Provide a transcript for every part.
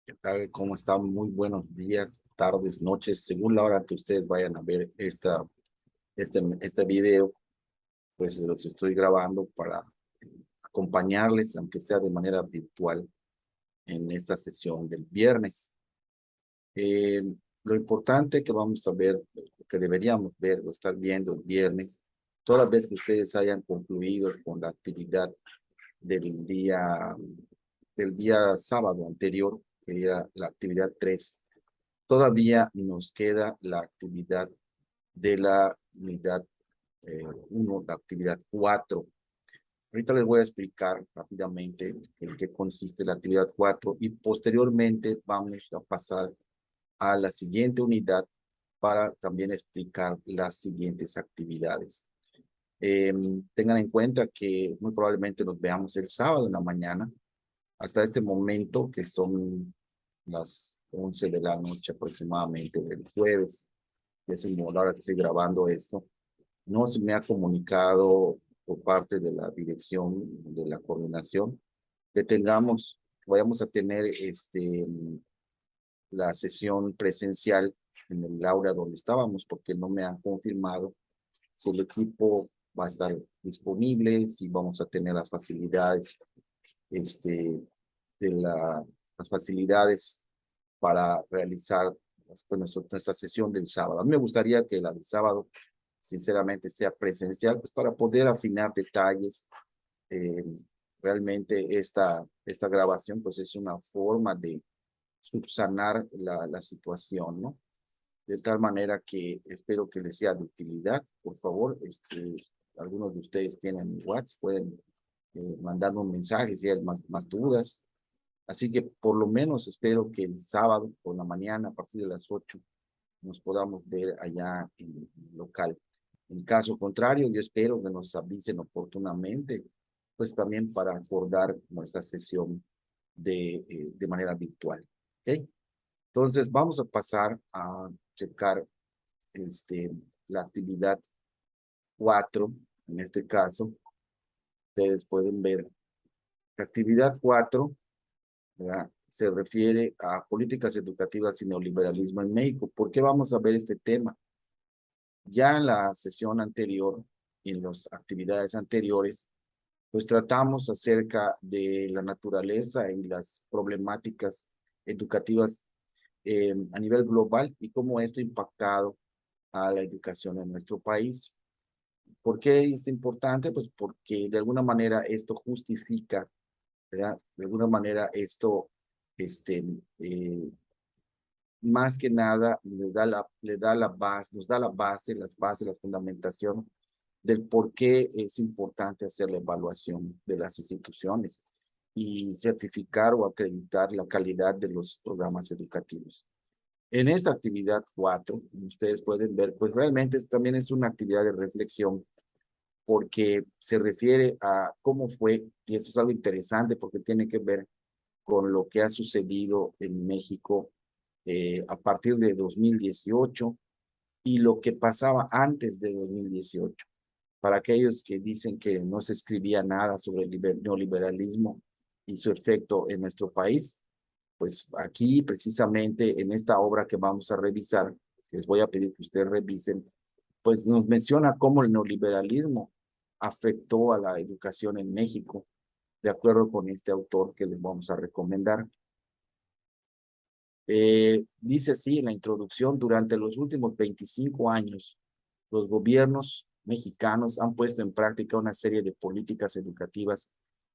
¿Qué tal? ¿Cómo están? Muy buenos días, tardes, noches, según la hora que ustedes vayan a ver este video, pues los estoy grabando para acompañarles, aunque sea de manera virtual, en esta sesión del viernes. Eh, lo importante que vamos a ver, que deberíamos ver o estar viendo el viernes, toda vez que ustedes hayan concluido con la actividad del día, del día sábado anterior, que era la actividad 3. Todavía nos queda la actividad de la unidad 1, la actividad 4. Ahorita les voy a explicar rápidamente en qué consiste la actividad 4 y posteriormente vamos a pasar a la siguiente unidad para también explicar las siguientes actividades. Tengan en cuenta que muy probablemente nos veamos el sábado en la mañana. Hasta este momento, que son las 11 de la noche aproximadamente del jueves, que es el hora que estoy grabando esto, no se me ha comunicado por parte de la dirección de la coordinación que vayamos a tener la sesión presencial en el aula donde estábamos, porque no me han confirmado si el equipo va a estar disponible, si vamos a tener las facilidades, este, las facilidades para realizar pues, nuestra sesión del sábado. A mí me gustaría que la del sábado, sinceramente, sea presencial, pues para poder afinar detalles. Eh, realmente esta grabación pues es una forma de subsanar la situación, ¿no? De tal manera que espero que les sea de utilidad. Por favor, algunos de ustedes tienen WhatsApp, pueden mandarme un mensaje si hay más dudas. Así que por lo menos espero que el sábado por la mañana, a partir de las 8, nos podamos ver allá en el local. En caso contrario, yo espero que nos avisen oportunamente, pues también para acordar nuestra sesión de manera virtual. ¿Ok? Entonces vamos a pasar a checar este, la actividad 4, en este caso. Ustedes pueden ver la actividad 4, ¿verdad? Se refiere a políticas educativas y neoliberalismo en México. ¿Por qué vamos a ver este tema? Ya en la sesión anterior, en las actividades anteriores, pues tratamos acerca de la naturaleza y las problemáticas educativas a nivel global y cómo esto ha impactado a la educación en nuestro país. ¿Por qué es importante? Pues porque de alguna manera esto justifica, ¿verdad? De alguna manera esto, este, eh, más que nada, le da la base, nos da la base, las bases, la fundamentación del por qué es importante hacer la evaluación de las instituciones y certificar o acreditar la calidad de los programas educativos. En esta actividad 4, ustedes pueden ver, pues realmente también es una actividad de reflexión porque se refiere a cómo fue, y esto es algo interesante porque tiene que ver con lo que ha sucedido en México a partir de 2018 y lo que pasaba antes de 2018. Para aquellos que dicen que no se escribía nada sobre el neoliberalismo y su efecto en nuestro país, pues aquí precisamente en esta obra que vamos a revisar, que les voy a pedir que ustedes revisen, pues nos menciona cómo el neoliberalismo afectó a la educación en México, de acuerdo con este autor que les vamos a recomendar. Dice así en la introducción: durante los últimos 25 años, los gobiernos mexicanos han puesto en práctica una serie de políticas educativas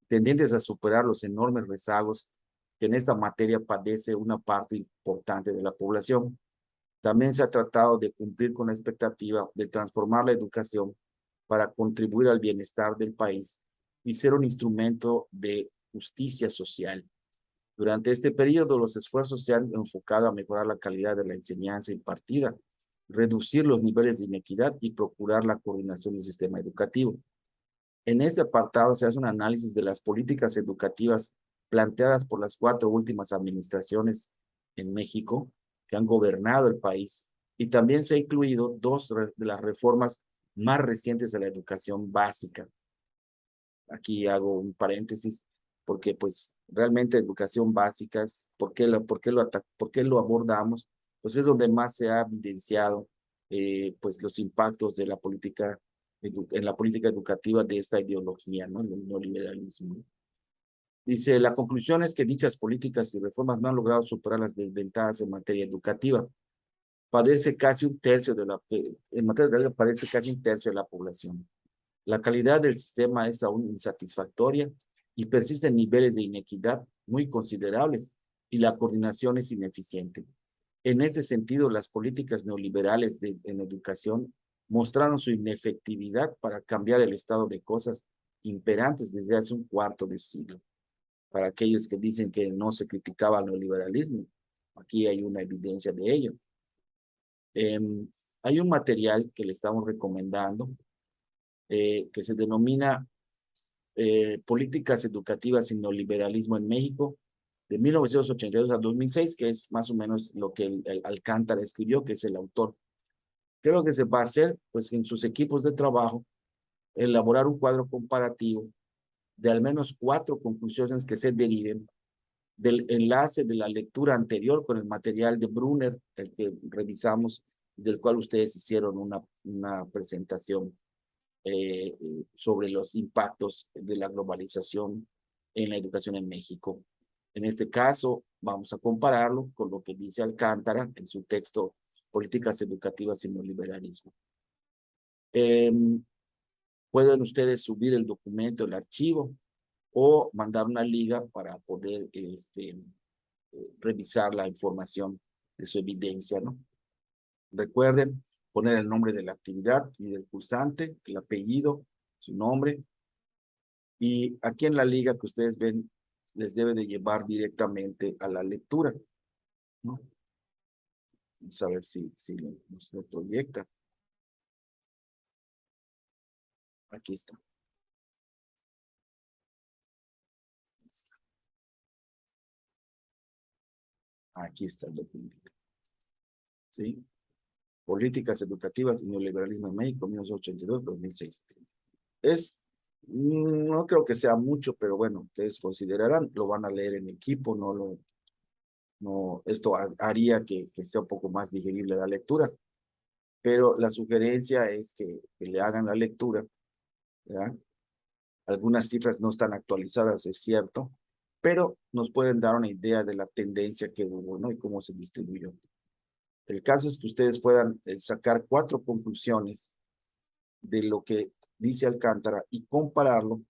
tendientes a superar los enormes rezagos que en esta materia padece una parte importante de la población. También se ha tratado de cumplir con la expectativa de transformar la educación para contribuir al bienestar del país y ser un instrumento de justicia social. Durante este periodo, los esfuerzos se han enfocado a mejorar la calidad de la enseñanza impartida, reducir los niveles de inequidad y procurar la coordinación del sistema educativo. En este apartado se hace un análisis de las políticas educativas planteadas por las 4 últimas administraciones en México que han gobernado el país, y también se ha incluido 2 de las reformas más recientes de la educación básica. Aquí hago un paréntesis porque pues realmente educación básica, ¿por qué lo abordamos? Pues es donde más se ha evidenciado pues los impactos de la política, en la política educativa de esta ideología, ¿no? El neoliberalismo. Dice, la conclusión es que dichas políticas y reformas no han logrado superar las desventajas en materia educativa. Padece casi un tercio de la, en materia educativa padece casi un tercio de la población. La calidad del sistema es aún insatisfactoria y persisten niveles de inequidad muy considerables y la coordinación es ineficiente. En ese sentido, las políticas neoliberales en educación mostraron su inefectividad para cambiar el estado de cosas imperantes desde hace un cuarto de siglo. Para aquellos que dicen que no se criticaba el neoliberalismo, aquí hay una evidencia de ello. Hay un material que le estamos recomendando que se denomina Políticas Educativas y Neoliberalismo en México, de 1982 a 2006, que es más o menos lo que el Alcántara escribió, que es el autor. ¿Qué es lo que se va a hacer? Pues en sus equipos de trabajo, elaborar un cuadro comparativo de al menos 4 conclusiones que se deriven del enlace de la lectura anterior con el material de Brunner, el que revisamos, del cual ustedes hicieron una presentación sobre los impactos de la globalización en la educación en México. En este caso, vamos a compararlo con lo que dice Alcántara en su texto Políticas Educativas y Neoliberalismo. Pueden ustedes subir el documento, el archivo, o mandar una liga para poder revisar la información de su evidencia, ¿no? Recuerden poner el nombre de la actividad y del cursante, el apellido, su nombre, y aquí en la liga que ustedes ven, les debe de llevar directamente a la lectura, ¿no? Vamos a ver si nos lo proyecta. Aquí está. Aquí está el documento. ¿Sí? Políticas Educativas y Neoliberalismo en México, 1982-2006. No creo que sea mucho, pero bueno, ustedes considerarán, lo van a leer en equipo, esto haría que sea un poco más digerible la lectura, pero la sugerencia es que le hagan la lectura, ¿verdad? Algunas cifras no están actualizadas, es cierto, pero nos pueden dar una idea de la tendencia que hubo, ¿no? Y cómo se distribuyó. El caso es que ustedes puedan sacar 4 conclusiones de lo que dice Alcántara y compararlo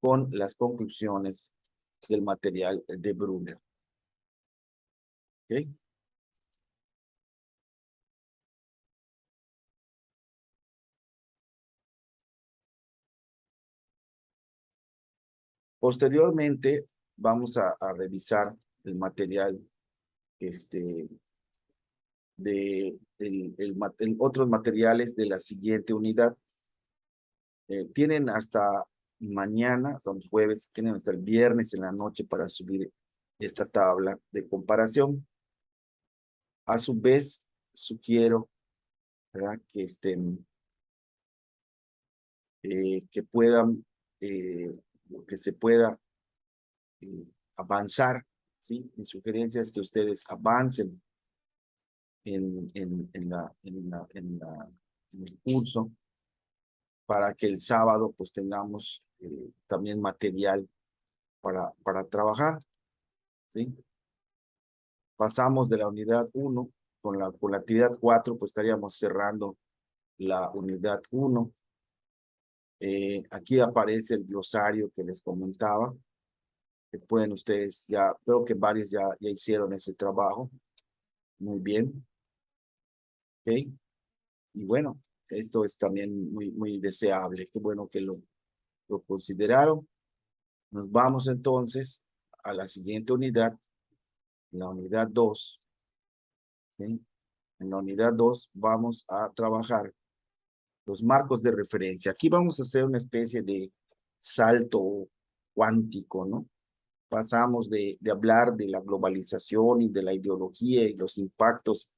con las conclusiones del material de Brunner. ¿Ok? Posteriormente, vamos a revisar el material otros materiales de la siguiente unidad. Tienen hasta mañana, hasta el jueves, tienen hasta el viernes en la noche para subir esta tabla de comparación. A su vez, sugiero, ¿verdad? Que puedan, que se pueda avanzar, ¿sí? Mi sugerencia es que ustedes avancen en el curso para que el sábado pues tengamos también material para trabajar, ¿sí? Pasamos de la unidad 1 con la actividad 4, pues estaríamos cerrando la unidad 1. Aquí aparece el glosario que les comentaba, que pueden ustedes ya, veo que varios ya hicieron ese trabajo. Muy bien. ¿Ok? Y bueno, esto es también muy deseable. Qué bueno que lo consideraron. Nos vamos entonces a la siguiente unidad, la unidad 2. ¿Sí? En la unidad 2 vamos a trabajar los marcos de referencia. Aquí vamos a hacer una especie de salto cuántico, ¿no? Pasamos de hablar de la globalización y de la ideología y los impactos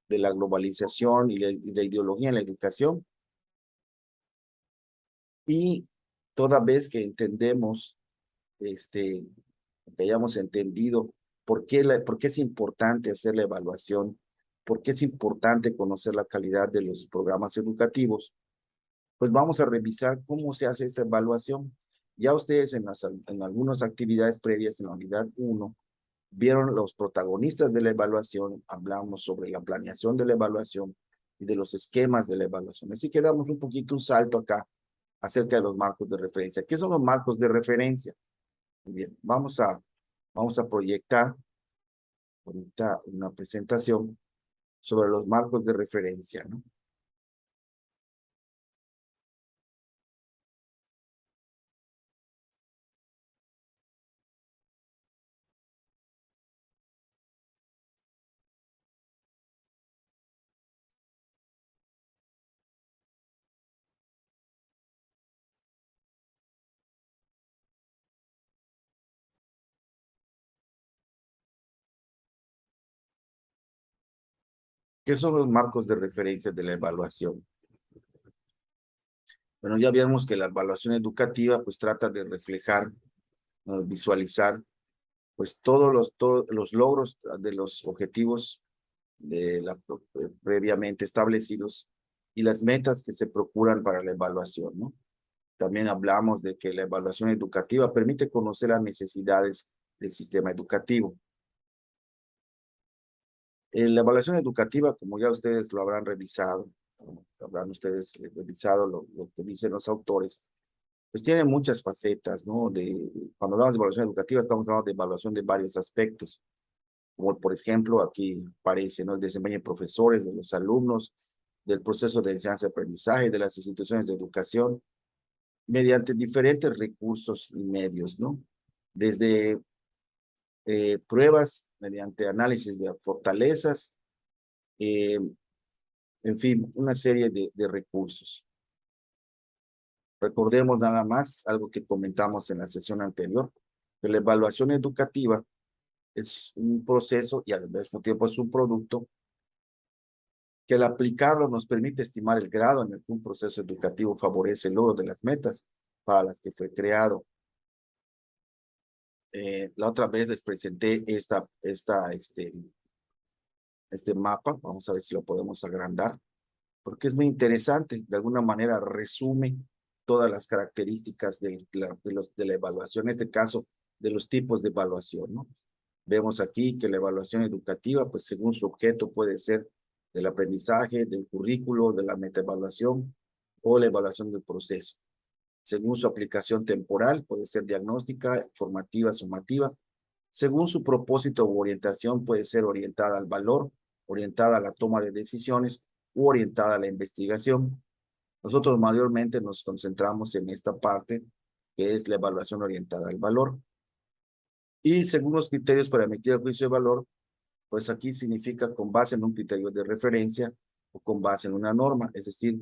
de la globalización y la ideología en la educación. Y toda vez que entendemos que hayamos entendido por qué es importante hacer la evaluación, por qué es importante conocer la calidad de los programas educativos, pues vamos a revisar cómo se hace esa evaluación. Ya ustedes en algunas actividades previas en la unidad 1 vieron los protagonistas de la evaluación, hablamos sobre la planeación de la evaluación y de los esquemas de la evaluación. Así que damos un salto acá acerca de los marcos de referencia. ¿Qué son los marcos de referencia? Muy bien, vamos a proyectar ahorita una presentación sobre los marcos de referencia, ¿no? ¿Qué son los marcos de referencia de la evaluación? Bueno, ya vimos que la evaluación educativa pues trata de reflejar, visualizar pues todos los logros de los objetivos previamente establecidos y las metas que se procuran para la evaluación, ¿no? También hablamos de que la evaluación educativa permite conocer las necesidades del sistema educativo. La evaluación educativa, como ya ustedes lo habrán revisado, habrán ustedes revisado lo que dicen los autores, pues tiene muchas facetas, ¿no? Cuando hablamos de evaluación educativa, estamos hablando de evaluación de varios aspectos, como por ejemplo aquí aparece, ¿no? El desempeño de profesores, de los alumnos, del proceso de enseñanza-aprendizaje, de las instituciones de educación, mediante diferentes recursos y medios, ¿no? Desde pruebas, mediante análisis de fortalezas, eh, en fin, una serie de recursos. Recordemos nada más algo que comentamos en la sesión anterior, que la evaluación educativa es un proceso y al mismo tiempo es un producto que al aplicarlo nos permite estimar el grado en el que un proceso educativo favorece el logro de las metas para las que fue creado. La otra vez les presenté este mapa, vamos a ver si lo podemos agrandar, porque es muy interesante, de alguna manera resume todas las características de la evaluación, en este caso, de los tipos de evaluación, ¿no? Vemos aquí que la evaluación educativa, pues según su objeto puede ser del aprendizaje, del currículo, de la metaevaluación o la evaluación del proceso. Según su aplicación temporal, puede ser diagnóstica, formativa, sumativa. Según su propósito u orientación, puede ser orientada al valor, orientada a la toma de decisiones u orientada a la investigación. Nosotros mayormente nos concentramos en esta parte, que es la evaluación orientada al valor. Y según los criterios para emitir el juicio de valor, pues aquí significa con base en un criterio de referencia o con base en una norma, es decir,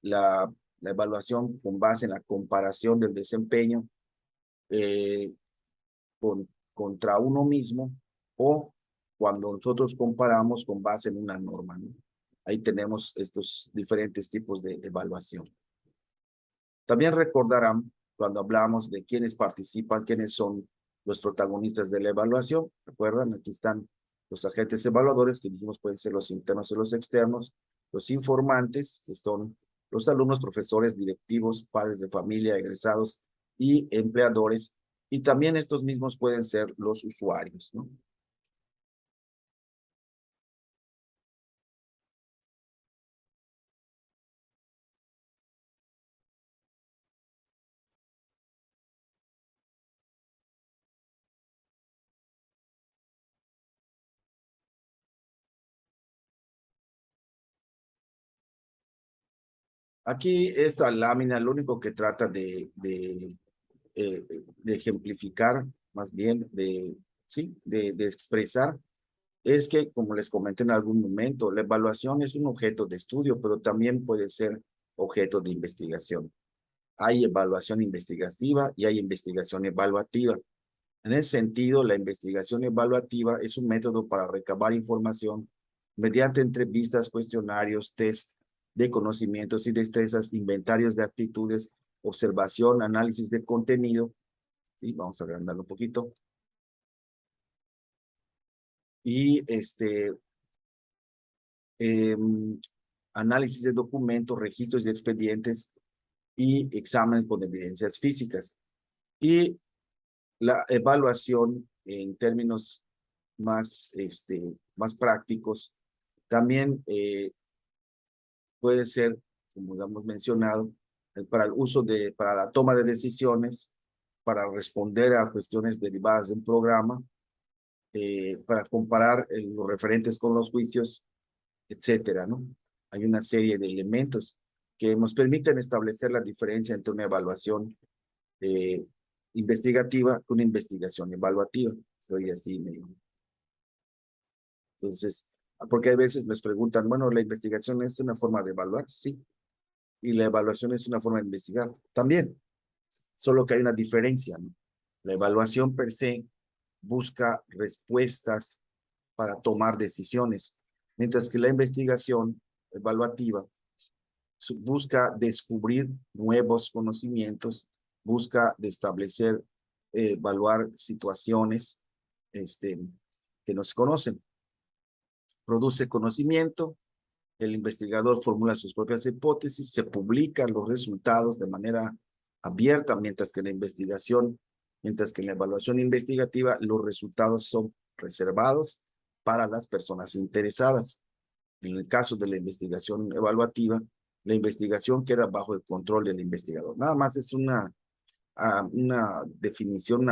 la evaluación con base en la comparación del desempeño eh, contra uno mismo o cuando nosotros comparamos con base en una norma, ¿no? Ahí tenemos estos diferentes tipos de evaluación. También recordarán cuando hablamos de quiénes participan, quiénes son los protagonistas de la evaluación. ¿Recuerdan? Aquí están los agentes evaluadores, que dijimos pueden ser los internos y los externos, los informantes, que son los alumnos, profesores, directivos, padres de familia, egresados y empleadores, y también estos mismos pueden ser los usuarios, ¿no? Aquí esta lámina lo único que trata de ejemplificar, más bien sí, de expresar, es que, como les comenté en algún momento, la evaluación es un objeto de estudio, pero también puede ser objeto de investigación. Hay evaluación investigativa y hay investigación evaluativa. En ese sentido, la investigación evaluativa es un método para recabar información mediante entrevistas, cuestionarios, test de conocimientos y destrezas, inventarios de actitudes, observación, análisis de contenido ¿sí? Vamos a agrandarlo un poquito. Y análisis de documentos, registros de expedientes y examen con evidencias físicas. Y la evaluación en términos más prácticos también puede ser, como ya hemos mencionado, para el uso para la toma de decisiones, para responder a cuestiones derivadas de un programa, para comparar los referentes con los juicios, etcétera, ¿no? Hay una serie de elementos que nos permiten establecer la diferencia entre una evaluación investigativa con una investigación evaluativa. Soy así medio. Entonces, porque a veces me preguntan, bueno, ¿la investigación es una forma de evaluar? Sí. Y la evaluación es una forma de investigar también. Solo que hay una diferencia, ¿no? La evaluación per se busca respuestas para tomar decisiones, mientras que la investigación evaluativa busca descubrir nuevos conocimientos, busca de establecer, evaluar situaciones que no se conocen. Produce conocimiento, el investigador formula sus propias hipótesis, se publican los resultados de manera abierta, mientras que en la evaluación investigativa, los resultados son reservados para las personas interesadas. En el caso de la investigación evaluativa, la investigación queda bajo el control del investigador. Nada más es una definición,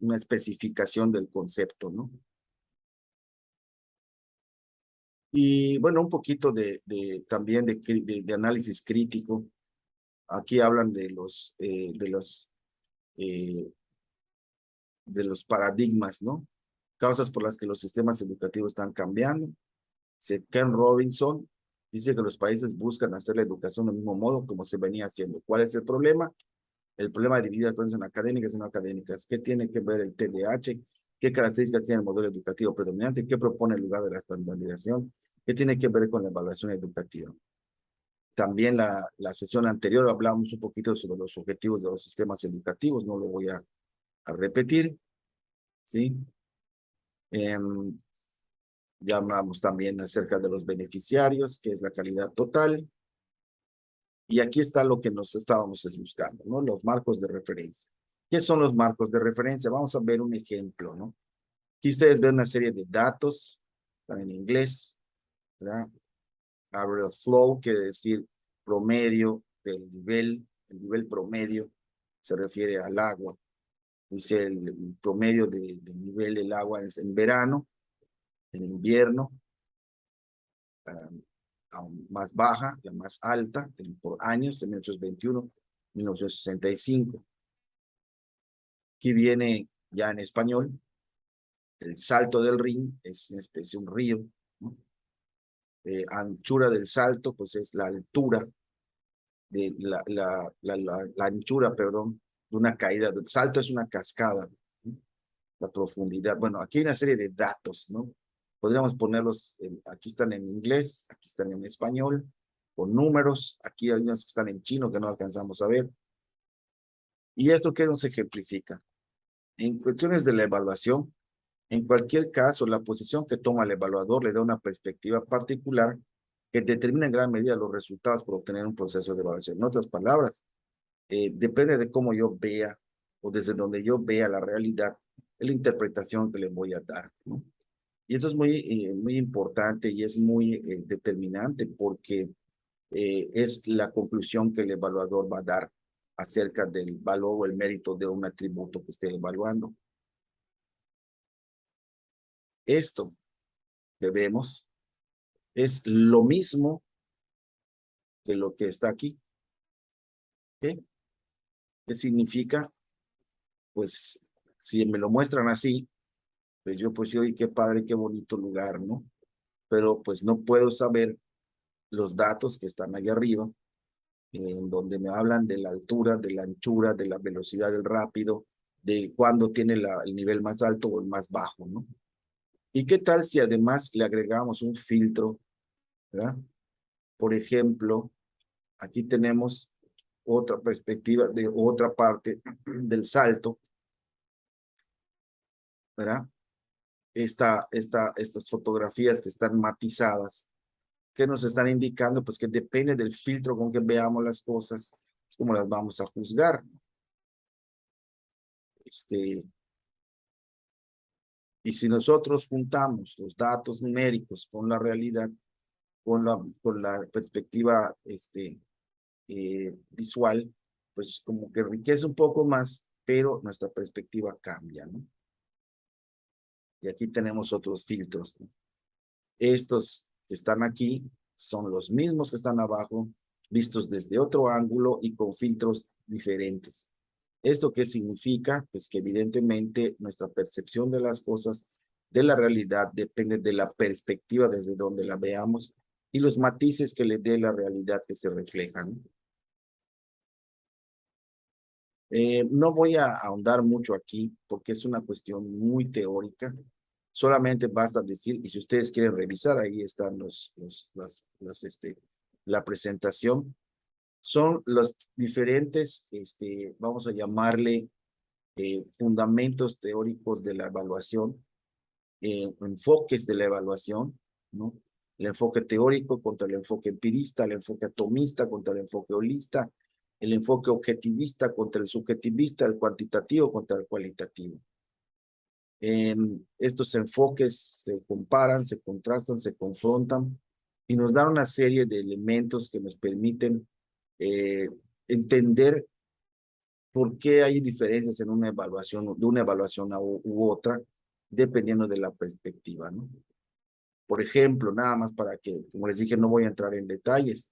una especificación del concepto, ¿no? Y bueno, un poquito también de análisis crítico. Aquí hablan de los paradigmas, ¿no? Causas por las que los sistemas educativos están cambiando. Ken Robinson dice que los países buscan hacer la educación del mismo modo como se venía haciendo. ¿Cuál es el problema? El problema de dividir entonces en académicas y no académicas. ¿Qué tiene que ver el TDAH? ¿Qué características tiene el modelo educativo predominante? ¿Qué propone el lugar de la estandarización? ¿Qué tiene que ver con la evaluación educativa? También la sesión anterior hablamos un poquito sobre los objetivos de los sistemas educativos, no lo voy a repetir, ¿sí? Ya hablamos también acerca de los beneficiarios, que es la calidad total. Y aquí está lo que nos estábamos buscando, ¿no? Los marcos de referencia. ¿Qué son los marcos de referencia? Vamos a ver un ejemplo, ¿no? Aquí ustedes ven una serie de datos, están en inglés, ¿verdad? Average flow quiere decir promedio del nivel, el nivel promedio se refiere al agua. Dice el promedio del nivel del agua es en verano, en invierno, más baja, la más alta, por años, en 1921, 1965. Aquí viene ya en español, el salto del Rin es una especie de un río, ¿no? Anchura del salto, pues es la altura de la anchura, perdón, de una caída. El salto es una cascada, ¿no? La profundidad. Bueno, aquí hay una serie de datos, ¿no? Podríamos ponerlos, aquí están en inglés, aquí están en español, con números, aquí hay unos que están en chino que no alcanzamos a ver. ¿Y esto qué nos ejemplifica? En cuestiones de la evaluación, en cualquier caso, la posición que toma el evaluador le da una perspectiva particular que determina en gran medida los resultados por obtener un proceso de evaluación. En otras palabras, depende de cómo yo vea o desde donde yo vea la realidad, es la interpretación que le voy a dar, ¿no? Y eso es muy importante y es muy determinante porque es la conclusión que el evaluador va a dar acerca del valor o el mérito de un atributo que esté evaluando. Esto que vemos es lo mismo que lo que está aquí. ¿Okay? ¿Qué significa? Pues si me lo muestran así, pues yo pues oye, qué padre, qué bonito lugar, ¿no? Pero pues no puedo saber los datos que están ahí arriba, en donde me hablan de la altura, de la anchura, de la velocidad del rápido, de cuándo tiene el nivel más alto o el más bajo, ¿no? ¿Y qué tal si además le agregamos un filtro, ¿verdad? Por ejemplo, aquí tenemos otra perspectiva, de otra parte del salto, ¿verdad? Estas fotografías que están matizadas, que nos están indicando, pues que depende del filtro con que veamos las cosas, es como las vamos a juzgar. Y si nosotros juntamos los datos numéricos con la realidad, con la perspectiva visual, pues como que enriquece un poco más, pero nuestra perspectiva cambia, ¿no? Y aquí tenemos otros filtros, ¿no? Estos que están aquí son los mismos que están abajo, vistos desde otro ángulo y con filtros diferentes. ¿Esto qué significa? Pues que evidentemente nuestra percepción de las cosas, de la realidad, depende de la perspectiva desde donde la veamos y los matices que le dé la realidad que se reflejan. No voy a ahondar mucho aquí porque es una cuestión muy teórica. Solamente basta decir, y si ustedes quieren revisar, ahí están la presentación. Son los diferentes, vamos a llamarle fundamentos teóricos de la evaluación, enfoques de la evaluación, ¿no? El enfoque teórico contra el enfoque empirista, el enfoque atomista contra el enfoque holista, el enfoque objetivista contra el subjetivista, el cuantitativo contra el cualitativo. Estos enfoques se comparan, se contrastan, se confrontan y nos dan una serie de elementos que nos permiten entender por qué hay diferencias en una evaluación, de una evaluación u otra, dependiendo de la perspectiva, ¿no? Por ejemplo, nada más para que, como les dije, no voy a entrar en detalles.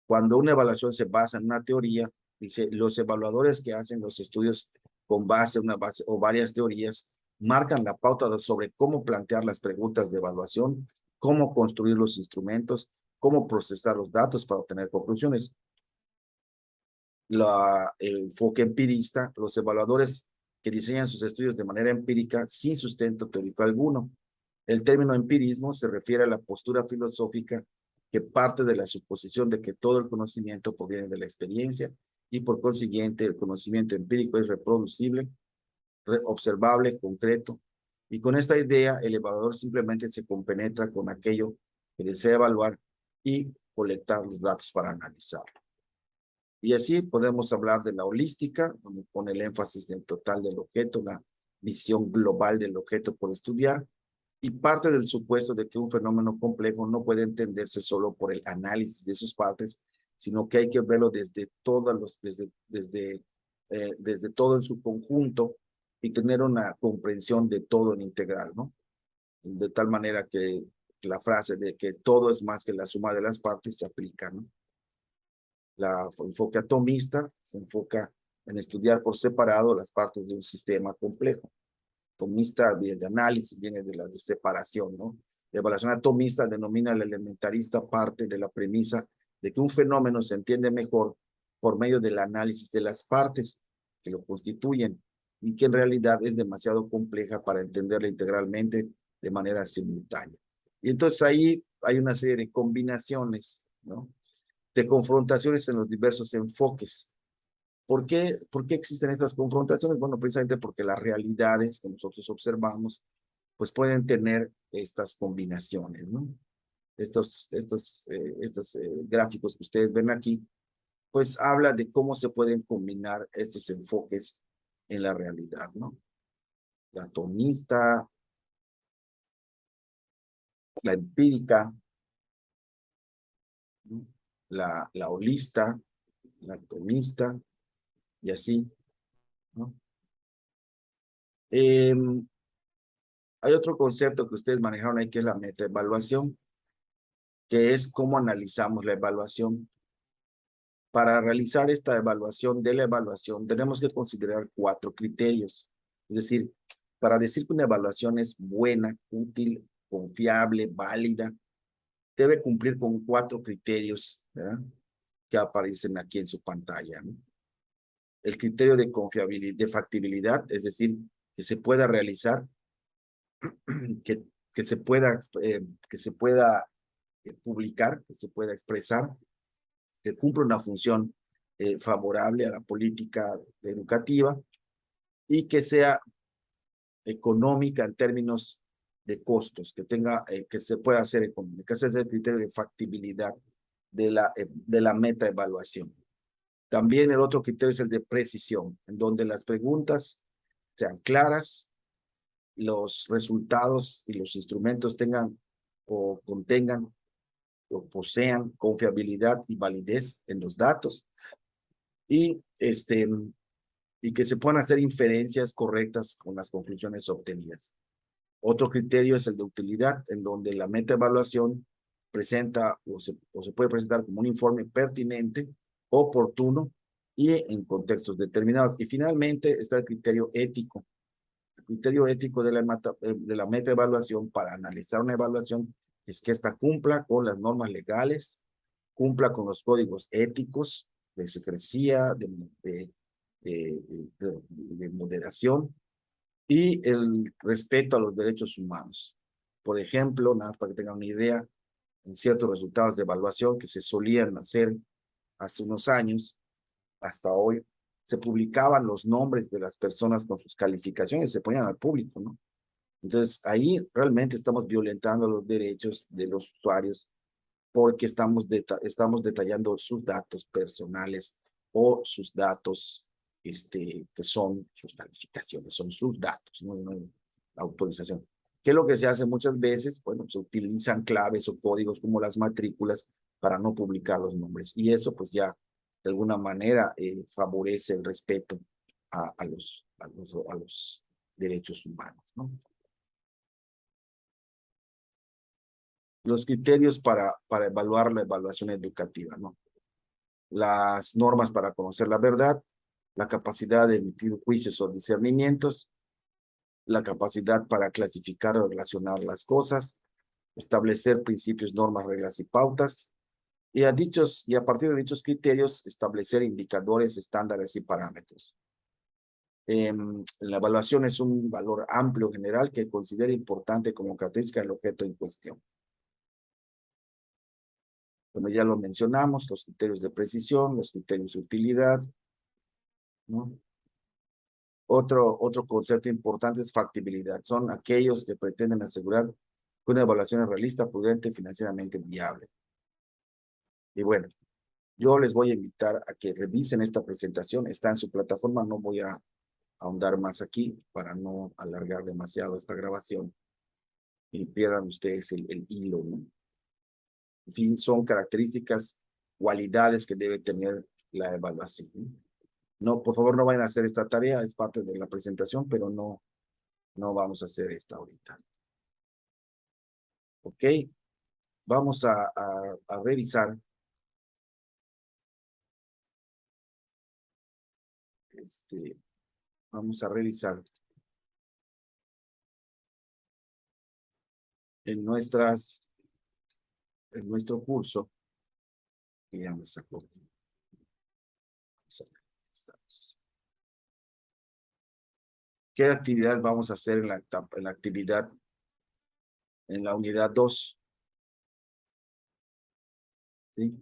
Cuando una evaluación se basa en una teoría, dice, los evaluadores que hacen los estudios con una base o varias teorías, marcan la pauta sobre cómo plantear las preguntas de evaluación, cómo construir los instrumentos, cómo procesar los datos para obtener conclusiones. El enfoque empirista, los evaluadores que diseñan sus estudios de manera empírica sin sustento teórico alguno. El término empirismo se refiere a la postura filosófica que parte de la suposición de que todo el conocimiento proviene de la experiencia y por consiguiente el conocimiento empírico es reproducible, observable, concreto. Y con esta idea el evaluador simplemente se compenetra con aquello que desea evaluar y colectar los datos para analizar. Y así podemos hablar de la holística, donde pone el énfasis en total del objeto, la visión global del objeto por estudiar, y parte del supuesto de que un fenómeno complejo no puede entenderse solo por el análisis de sus partes, sino que hay que verlo desde desde todo en su conjunto y tener una comprensión de todo en integral, ¿no? De tal manera que la frase de que todo es más que la suma de las partes se aplica, ¿no? El enfoque atomista se enfoca en estudiar por separado las partes de un sistema complejo. Atomista viene de análisis, viene de la de separación, ¿no? La evaluación atomista denomina al elementarista parte de la premisa de que un fenómeno se entiende mejor por medio del análisis de las partes que lo constituyen y que en realidad es demasiado compleja para entenderla integralmente de manera simultánea. Y entonces ahí hay una serie de combinaciones, ¿no? De confrontaciones en los diversos enfoques. ¿Por qué existen estas confrontaciones? Bueno, precisamente porque las realidades que nosotros observamos, pues pueden tener estas combinaciones, ¿no? Estos gráficos que ustedes ven aquí, pues habla de cómo se pueden combinar estos enfoques en la realidad, ¿no? La atomista, la empírica, ¿no? La holista, la atomista, y así, ¿no? Hay otro concepto que ustedes manejaron ahí que es la metaevaluación, que es cómo analizamos la evaluación. Para realizar esta evaluación de la evaluación, tenemos que considerar 4 criterios. Es decir, para decir que una evaluación es buena, útil, confiable, válida, debe cumplir con 4 criterios, ¿verdad?, que aparecen aquí en su pantalla, ¿no? El criterio de confiabilidad, de factibilidad, es decir, que se pueda realizar, que se pueda publicar, que se pueda expresar. que cumpla una función favorable a la política educativa y que sea económica en términos de costos, que tenga, que se pueda hacer económica. Ese es el criterio de factibilidad de la meta evaluación. También el otro criterio es el de precisión, en donde las preguntas sean claras, los resultados y los instrumentos tengan o contengan o posean confiabilidad y validez en los datos y, y que se puedan hacer inferencias correctas con las conclusiones obtenidas. Otro criterio es el de utilidad, en donde la metaevaluación presenta o se puede presentar como un informe pertinente, oportuno y en contextos determinados. Y finalmente está el criterio ético. El criterio ético de la metaevaluación para analizar una evaluación es que ésta cumpla con las normas legales, cumpla con los códigos éticos de secrecía, de moderación y el respeto a los derechos humanos. Por ejemplo, nada más para que tengan una idea, en ciertos resultados de evaluación que se solían hacer hace unos años, hasta hoy, se publicaban los nombres de las personas con sus calificaciones, se ponían al público, ¿no? Entonces, ahí realmente estamos violentando los derechos de los usuarios porque estamos detallando sus datos personales o sus datos que son sus calificaciones, son sus datos, no autorización. ¿Qué es lo que se hace muchas veces? Bueno, se utilizan claves o códigos como las matrículas para no publicar los nombres. Y eso pues ya de alguna manera favorece el respeto a los derechos humanos, ¿no? Los criterios para evaluar la evaluación educativa, ¿no? Las normas para conocer la verdad, la capacidad de emitir juicios o discernimientos, la capacidad para clasificar o relacionar las cosas, establecer principios, normas, reglas y pautas, y a partir de dichos criterios, establecer indicadores, estándares y parámetros. La evaluación es un valor amplio general que considera importante como característica del objeto en cuestión. Como ya lo mencionamos, los criterios de precisión, los criterios de utilidad, ¿no? Otro concepto importante es factibilidad. Son aquellos que pretenden asegurar que una evaluación es realista, prudente y financieramente viable. Y bueno, yo les voy a invitar a que revisen esta presentación. Está en su plataforma, no voy a ahondar más aquí para no alargar demasiado esta grabación y pierdan ustedes el hilo, ¿no? En fin, son características, cualidades que debe tener la evaluación, ¿no? No, por favor, no vayan a hacer esta tarea, es parte de la presentación, pero no vamos a hacer esta ahorita. ¿Ok? Vamos a revisar. Vamos a revisar en nuestro curso, que ya me sacó. Estamos. ¿Qué actividad vamos a hacer en la unidad 2? ¿Sí?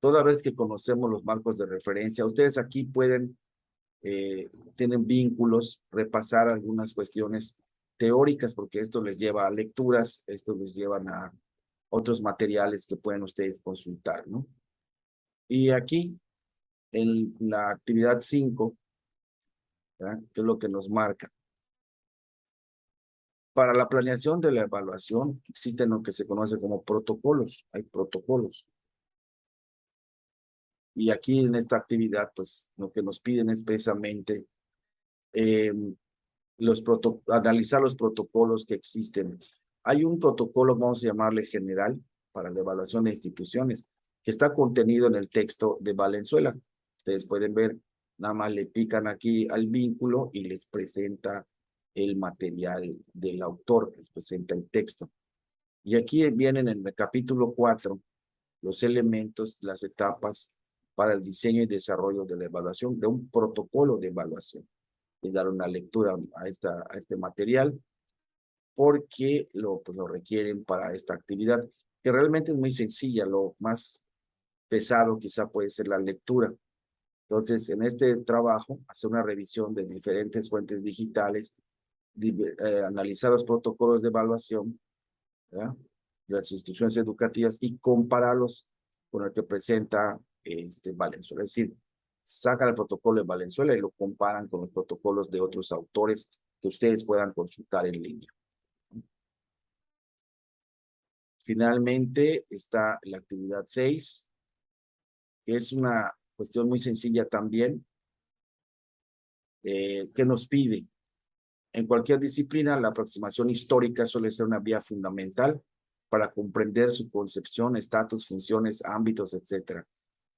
Toda vez que conocemos los marcos de referencia, ustedes aquí tienen vínculos, repasar algunas cuestiones teóricas, porque esto les lleva a lecturas, esto les llevan a otros materiales que pueden ustedes consultar, ¿no? Y aquí, en la actividad 5, ¿verdad?, que es lo que nos marca. Para la planeación de la evaluación existen lo que se conoce como protocolos. Hay protocolos. Y aquí en esta actividad, pues lo que nos piden es precisamente analizar los protocolos que existen. Hay un protocolo, vamos a llamarle general, para la evaluación de instituciones, que está contenido en el texto de Valenzuela. Ustedes pueden ver, nada más le pican aquí al vínculo y les presenta el material del autor, les presenta el texto. Y aquí vienen en el capítulo 4 los elementos, las etapas para el diseño y desarrollo de la evaluación, de un protocolo de evaluación. Y dar una lectura a este material porque lo requieren para esta actividad. que realmente es muy sencilla. Lo más pesado quizá puede ser la lectura. Entonces, en este trabajo, hacer una revisión de diferentes fuentes digitales, analizar los protocolos de evaluación, ¿verdad?, de las instituciones educativas y compararlos con el que presenta Valenzuela. Es decir, sacan el protocolo de Valenzuela y lo comparan con los protocolos de otros autores que ustedes puedan consultar en línea. Finalmente está la actividad 6, que es una cuestión muy sencilla también, que nos pide. En cualquier disciplina, la aproximación histórica suele ser una vía fundamental para comprender su concepción, estatus, funciones, ámbitos, etc.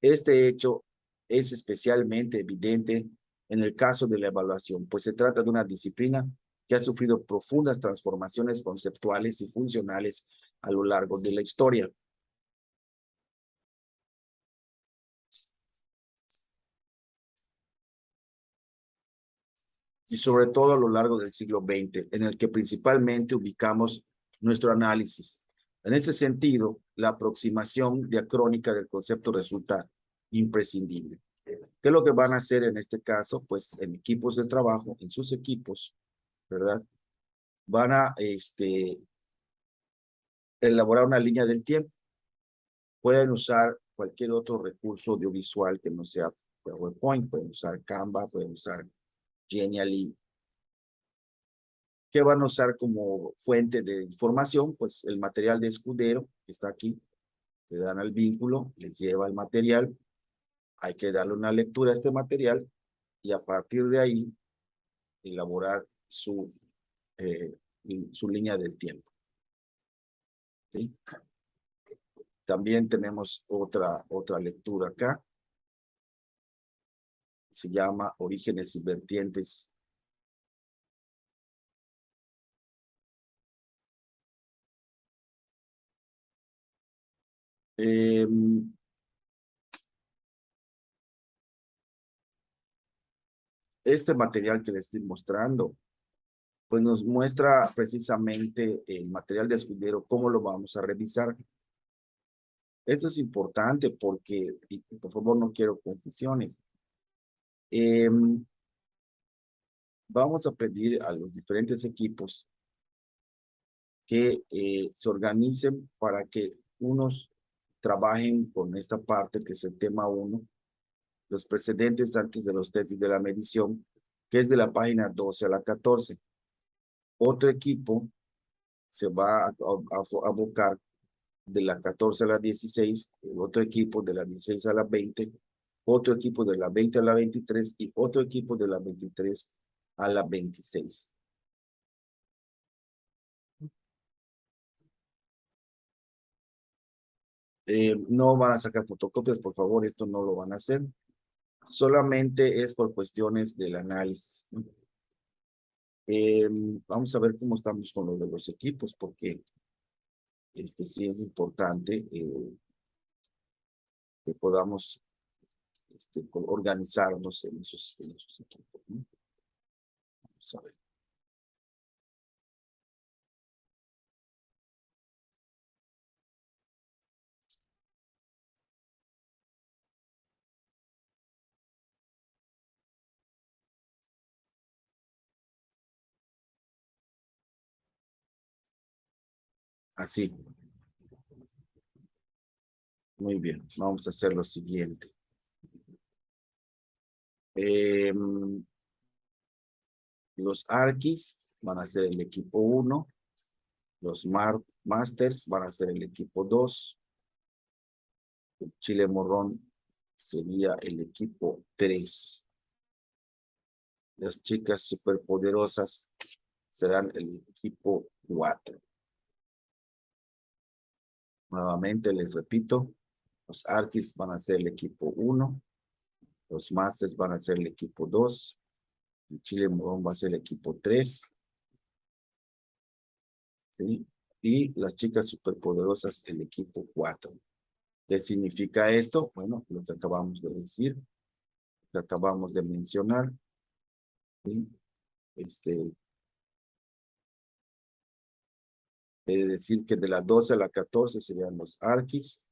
Este hecho es especialmente evidente en el caso de la evaluación, pues se trata de una disciplina que ha sufrido profundas transformaciones conceptuales y funcionales a lo largo de la historia. Y sobre todo a lo largo del siglo XX, en el que principalmente ubicamos nuestro análisis. En ese sentido, la aproximación diacrónica del concepto resulta imprescindible. ¿Qué es lo que van a hacer en este caso? Pues en equipos de trabajo, en sus equipos, ¿verdad? Van a elaborar una línea del tiempo. Pueden usar cualquier otro recurso audiovisual que no sea PowerPoint, pueden usar Canva, pueden usar Genially. ¿Qué van a usar como fuente de información? Pues el material de escudero que está aquí. Le dan al vínculo, les lleva el material. Hay que darle una lectura a este material y a partir de ahí elaborar su línea del tiempo. ¿Sí? También tenemos otra lectura acá. Se llama Orígenes y Vertientes. Este material que les estoy mostrando, pues nos muestra precisamente el material de escudero, cómo lo vamos a revisar. Esto es importante porque, y por favor, no quiero confusiones. Vamos a pedir a los diferentes equipos que se organicen para que unos trabajen con esta parte que es el tema 1, los precedentes antes de los tests y de la medición, que es de la página 12 a la 14. Otro equipo se va a abocar de la 14 a la 16, el otro equipo de la 16 a la 20, otro equipo de la 20 a la 23 y otro equipo de la 23 a la 26. No van a sacar fotocopias, por favor, esto no lo van a hacer. Solamente es por cuestiones del análisis, ¿no? Vamos a ver cómo estamos con lo de los equipos, porque sí es importante que podamos organizarnos en esos equipos, ¿no? Vamos a ver. Así. Muy bien, vamos a hacer lo siguiente. Los Arquis van a ser el equipo 1. Los Masters van a ser el equipo 2. El Chile Morrón sería el equipo 3. Las chicas superpoderosas serán el equipo 4. Nuevamente les repito, los Arquis van a ser el equipo 1. Los Masters van a ser el equipo 2. El Chile Morón va a ser el equipo 3. ¿Sí? Y las chicas superpoderosas el equipo 4. ¿Qué significa esto? Bueno, lo que acabamos de decir, lo que acabamos de mencionar. ¿Sí? Quiere decir que de las 12 a las 14 serían los arquis,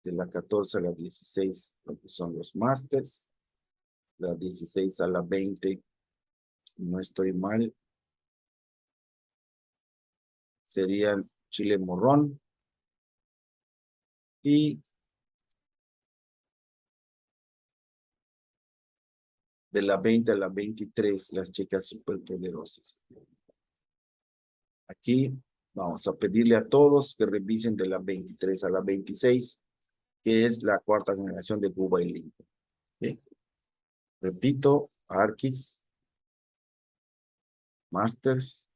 de las 14 a las 16 lo que son los masters, las 16 a las 20, si no estoy mal, serían chile morrón, y de las 20 a las 23 las chicas superpoderosas. Aquí vamos a pedirle a todos que revisen de las 23 a las 26, que es la cuarta generación de Cuba y Lincoln. ¿Sí? Repito, Arquis, Masters,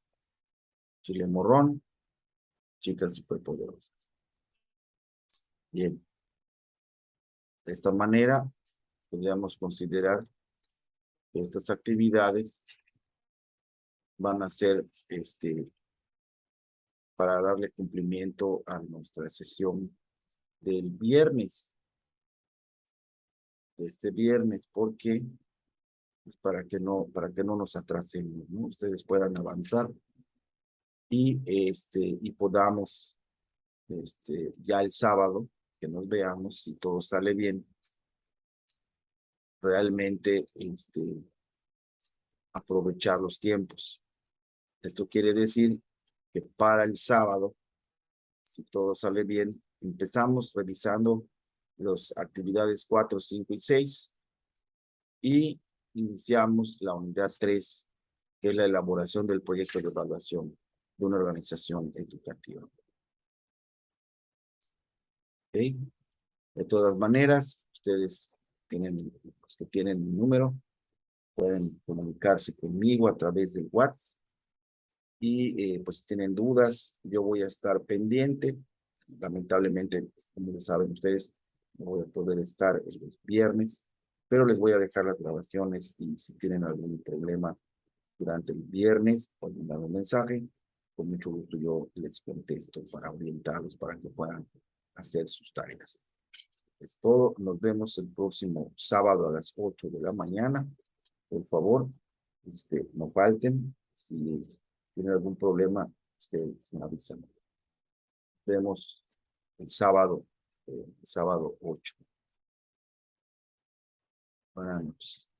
Chile Morrón, chicas superpoderosas. Bien. De esta manera, podríamos considerar que estas actividades van a ser para darle cumplimiento a nuestra sesión del viernes, de este viernes, porque pues, para que no nos atrasemos, ¿no? Ustedes puedan avanzar y podamos ya el sábado que nos veamos, si todo sale bien, realmente aprovechar los tiempos. Esto quiere decir que para el sábado, si todo sale bien, empezamos revisando las actividades 4, 5 y 6 y iniciamos la unidad 3, que es la elaboración del proyecto de evaluación de una organización educativa. ¿Okay? De todas maneras, ustedes tienen, los que tienen mi número, pueden comunicarse conmigo a través del WhatsApp y pues si tienen dudas, yo voy a estar pendiente. Lamentablemente, como lo saben ustedes, no voy a poder estar el viernes, pero les voy a dejar las grabaciones y si tienen algún problema durante el viernes, pueden mandar un mensaje. Con mucho gusto yo les contesto para orientarlos para que puedan hacer sus tareas. Es todo. Nos vemos el próximo sábado a las 8 de la mañana. Por favor, no falten. Si tienen algún problema, me avisan. Nos vemos el sábado 8. Buenas noches.